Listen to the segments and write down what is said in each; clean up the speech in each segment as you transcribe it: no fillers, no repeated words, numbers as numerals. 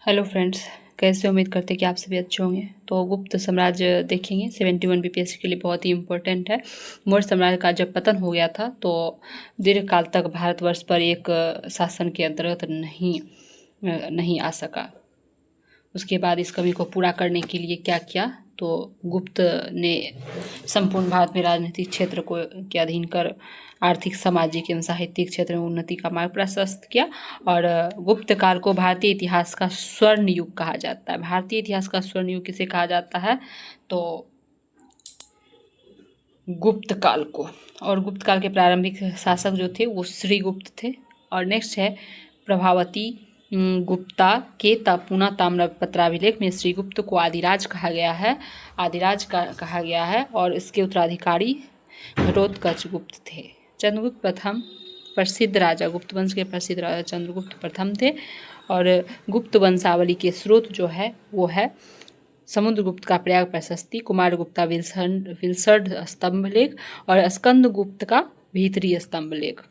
Hello friends, कैसे उम्मीद करते हैं कि आप सभी अच्छे होंगे। तो गुप्त साम्राज्य देखेंगे। 71 बीपीएससी के लिए बहुत ही इम्पोर्टेंट है। मौर्य साम्राज्य का जब पतन हो गया था तो दीर्घ काल तक भारतवर्ष पर एक शासन के अंतर्गत नहीं आ सका। उसके बाद इस कमी को पूरा करने के लिए क्या किया, तो गुप्त ने संपूर्ण भारत में राजनीतिक क्षेत्र को के अधीन कर आर्थिक, सामाजिक एवं साहित्यिक क्षेत्र में उन्नति का मार्ग प्रशस्त किया। और गुप्त काल को भारतीय इतिहास का स्वर्ण युग कहा जाता है। भारतीय इतिहास का स्वर्ण युग किसे कहा जाता है, तो गुप्त काल को। और गुप्त काल के प्रारंभिक शासक जो थे वो श्रीगुप्त थे। और नेक्स्ट है प्रभावती गुप्ता के पुना ताम्रपत्राभिलेख में श्रीगुप्त को आदिराज कहा गया है। कहा गया है और इसके उत्तराधिकारी घटोत्कच गुप्त थे। चंद्रगुप्त प्रथम प्रसिद्ध राजा, गुप्त वंश के प्रसिद्ध राजा चंद्रगुप्त प्रथम थे। और गुप्त वंशावली के स्रोत जो है वो है समुद्रगुप्त का प्रयाग प्रशस्ति, कुमारगुप्त का विल्सड स्तंभलेख और स्कंदगुप्त का भीतरी स्तंभलेख।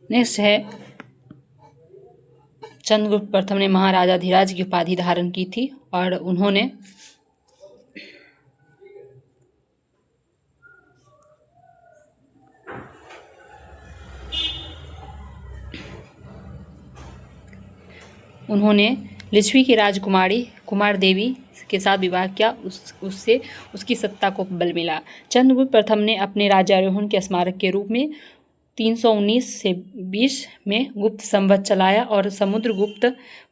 नेक्स्ट है चंद्रगुप्त प्रथम ने महाराजा धीराज की उपाधि धारण की थी और उन्होंने लिच्छवी की राजकुमारी कुमार देवी के साथ विवाह किया। उससे उसकी सत्ता को बल मिला। चंद्रगुप्त प्रथम ने अपने राज्यारोहण के स्मारक के रूप में 319 से 20 में गुप्त संवत चलाया। और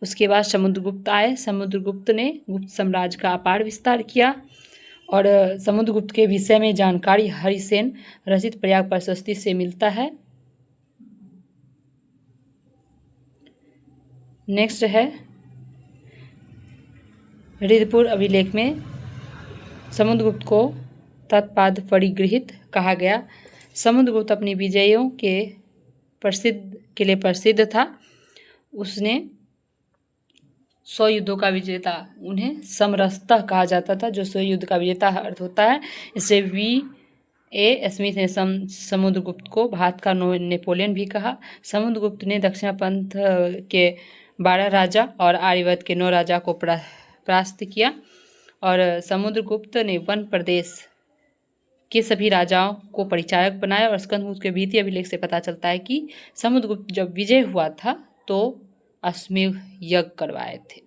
उसके बाद समुद्रगुप्त आए। समुद्रगुप्त ने गुप्त साम्राज्य का अपार विस्तार किया। और समुद्रगुप्त के विषय में जानकारी हरिसेन रचित प्रयाग प्रशस्ति से मिलता है। नेक्स्ट है रिद्धपुर अभिलेख में समुद्रगुप्त को तत्पाद परिगृहित कहा गया। समुद्रगुप्त अपनी विजयों के लिए प्रसिद्ध था। उसने 100 युद्धों का विजेता, उन्हें समरसता कहा जाता था, जो 100 युद्ध का विजेता अर्थ होता है। इससे V.A. स्मिथ ने समुद्रगुप्त को भारत का नेपोलियन भी कहा। समुद्रगुप्त ने दक्षिणापंथ के 12 राजा और आर्यवर्त के 9 राजा को परास्त किया। और समुद्रगुप्त ने वन प्रदेश के सभी राजाओं को परिचायक बनाया। और स्कंदगुप्त के भीति अभिलेख से पता चलता है कि समुद्रगुप्त जब विजय हुआ था तो अश्वमेध यज्ञ करवाए थे।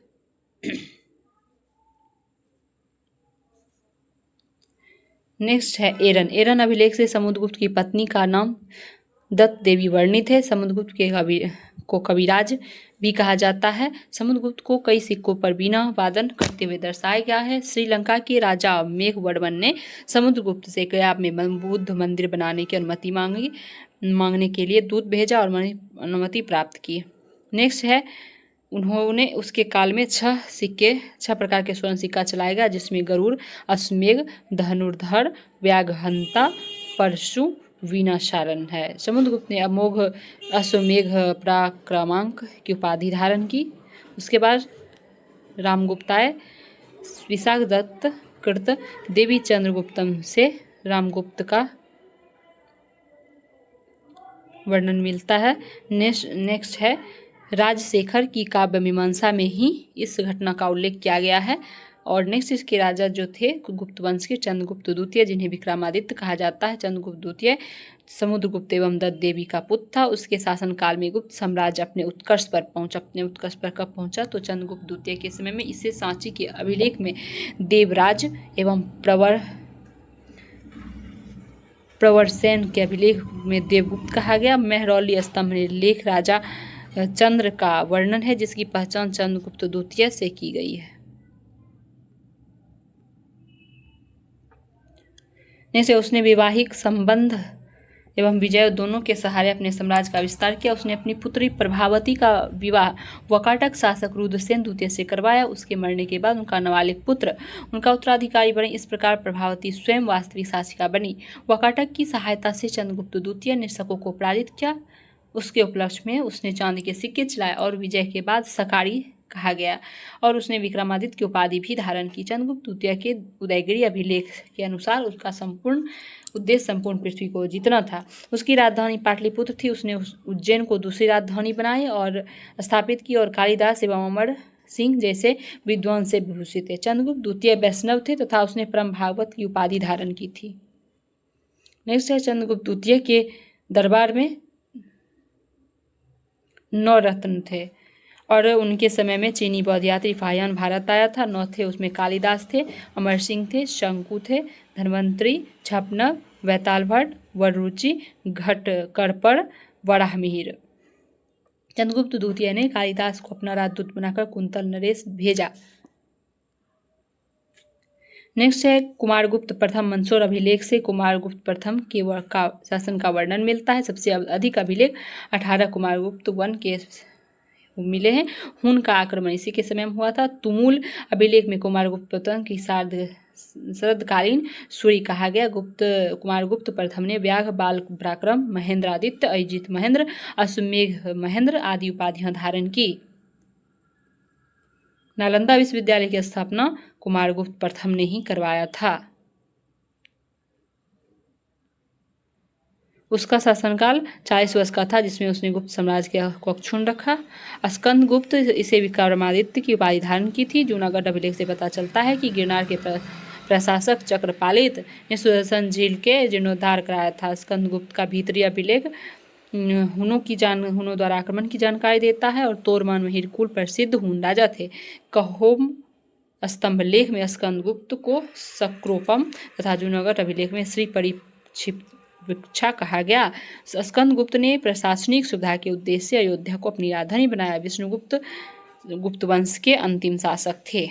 नेक्स्ट है एरन अभिलेख से समुद्रगुप्त की पत्नी का नाम दत्त देवी वर्णित है। समुद्रगुप्त को कविराज भी कहा जाता है। समुद्रगुप्त को कई सिक्कों पर वीणा वादन करते हुए दर्शाया गया है। श्रीलंका के राजा मेघवर्मन ने समुद्रगुप्त से गया में बुद्ध मंदिर बनाने की अनुमति मांगने के लिए दूत भेजा और अनुमति प्राप्त की। नेक्स्ट है उन्होंने उसके काल में 6 प्रकार के स्वर्ण सिक्का चलाया गया, जिसमें गरुड़, अश्वमेघ, धनुर्धर, व्याघ्रहंता, परशु, वीणाशारण है। समुद्रगुप्त ने अमोघ अश्वमेघ पराक्रमांक की उपाधि धारण की। उसके बाद रामगुप्त आए। विशाख दत्त कृत देवी चंद्रगुप्तम से रामगुप्त का वर्णन मिलता है। नेक्स्ट है राजशेखर की काव्य मीमांसा में ही इस घटना का उल्लेख किया गया है। और नेक्स्ट इसके राजा जो थे गुप्त वंश के चंद्रगुप्त द्वितीय, जिन्हें विक्रमादित्य कहा जाता है। चंद्रगुप्त द्वितीय समुद्रगुप्त एवं दत्त देवी का पुत्र था। उसके शासनकाल में गुप्त साम्राज्य अपने उत्कर्ष पर कब पहुंचा, तो चंद्रगुप्त द्वितीय के समय में। इसे सांची के अभिलेख में देवराज एवं प्रवरसेन के अभिलेख में देवगुप्त कहा गया। मेहरौली स्तंभ लेख राजा चंद्र का वर्णन है, जिसकी पहचान चंद्रगुप्त द्वितीय से की गई है। जैसे उसने वैवाहिक संबंध एवं विजय दोनों के सहारे अपने साम्राज्य का विस्तार किया। उसने अपनी पुत्री प्रभावती का विवाह वकाटक शासक रुद्रसेन द्वितीय से करवाया। उसके मरने के बाद उनका नाबालिग पुत्र उनका उत्तराधिकारी बने। इस प्रकार प्रभावती स्वयं वास्तविक शासिका बनी। वकाटक की सहायता से चंद्रगुप्त द्वितीय ने शकों को पराजित किया। उसके उपलक्ष्य में उसने चांदी के सिक्के चलाए और विजय के बाद सकारी कहा गया और उसने विक्रमादित्य की उपाधि भी धारण की। चंद्रगुप्त द्वितीय के उदयगिरी अभिलेख के अनुसार उसका संपूर्ण उद्देश्य संपूर्ण पृथ्वी को जीतना था। उसकी राजधानी पाटलिपुत्र थी। उसने उज्जैन को दूसरी राजधानी बनाई और स्थापित की और कालिदास एवं अमर सिंह जैसे विद्वान से विभूषित थे। चंद्रगुप्त द्वितीय वैष्णव थे तथा उसने परम भागवत की उपाधि धारण की थी। नेक्स्ट है चंद्रगुप्त द्वितीय के दरबार में 9 रत्न थे और उनके समय में चीनी बौद्ध यात्री फाहियान भारत आया था। 9 थे, उसमें कालिदास थे, अमर सिंह थे, शंकु थे, धन्वंतरी, झपनक, वैताल भट्ट, वररुचि, घटकरपर, वराहमिहिर। चंद्रगुप्त द्वितीय ने कालिदास को अपना राजदूत बनाकर कुंतल नरेश भेजा। नेक्स्ट है कुमारगुप्त प्रथम मंदसौर अभिलेख से कुमारगुप्त प्रथम के शासन का वर्णन मिलता है। सबसे अधिक अभिलेख 18 कुमारगुप्त वन के मिले हैं। हुन का आक्रमण इसी के समय में हुआ था। तुमुल अभिलेख में कुमारगुप्त प्रथम की शरदकालीन सूरी कहा गया। कुमारगुप्त प्रथम ने व्याघ बाल पराक्रम, महेंद्रादित्य, अजित महेंद्र, अश्वमेघ महेंद्र आदि उपाधियां धारण की। नालंदा विश्वविद्यालय की स्थापना कुमारगुप्त प्रथम ने ही करवाया था। उसका शासनकाल 40 वर्ष का था, जिसमें उसने गुप्त साम्राज्य को अक्षुण्ण रखा। स्कंदगुप्त इसे विक्रमादित्य की उपाधि धारण की थी। जूनागढ़ अभिलेख से पता चलता है कि गिरनार के प्रशासक चक्रपालित ने सुदर्शन झील के जीर्णोद्धार कराया था। स्कंदगुप्त का भीतरी अभिलेख हुनों द्वारा आक्रमण की जानकारी देता है और तोरमान में हिरकुल प्रसिद्ध हुन राजा थे। कहोम स्तंभ लेख में स्कंदगुप्त को सक्रोपम तथा जूनागढ़ अभिलेख में श्री परिक्षिप्ता कहा गया। स्कंदगुप्त ने प्रशासनिक सुविधा के उद्देश्य से अयोध्या को अपनी राजधानी बनाया। विष्णुगुप्त गुप्त वंश के अंतिम शासक थे।